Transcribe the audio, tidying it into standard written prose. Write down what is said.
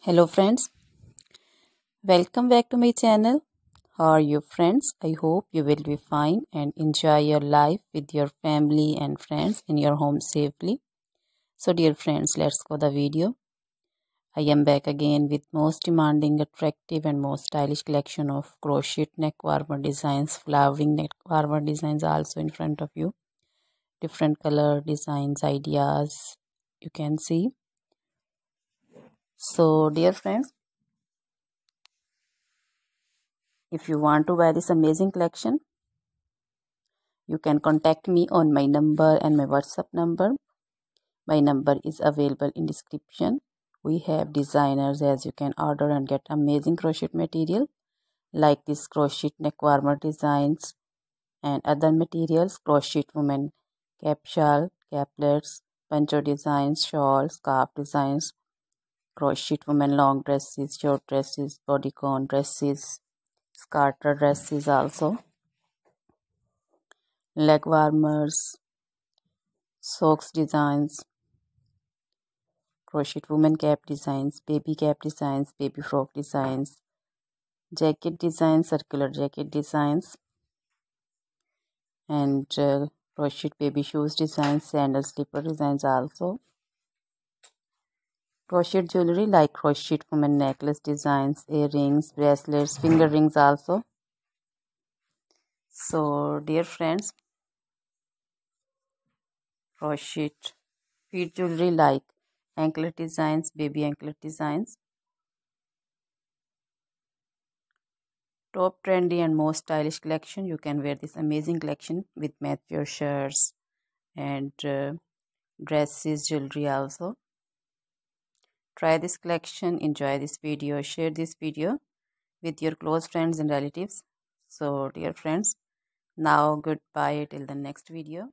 Hello friends, welcome back to my channel. How are you friends? I hope you will be fine and enjoy your life with your family and friends in your home safely. So dear friends, let's go the video. I am back again with most demanding, attractive and most stylish collection of crochet neck warmer designs, flowering neck warmer designs also in front of you. Different color designs, ideas you can see. So dear friends, if you want to buy this amazing collection, you can contact me on my number and my WhatsApp number. My number is available in description. We have designers as you can order and get amazing crochet material like this crochet neck warmer designs and other materials, crochet women cap shawl, caplets, poncho designs, shawls, scarf designs, crochet women long dresses, short dresses, bodycon dresses, scarter dresses also, leg warmers, socks designs, crochet woman cap designs, baby frock designs, jacket designs, circular jacket designs, and crochet baby shoes designs, sandal slipper designs also. Crochet jewelry like crochet woman necklace designs, earrings, bracelets, finger rings also. So dear friends, crochet feet jewelry like anklet designs, baby anklet designs. Top trendy and most stylish collection. You can wear this amazing collection with match your shirts and dresses, jewelry also. Try this collection, enjoy this video, share this video with your close friends and relatives. So dear friends, now goodbye till the next video.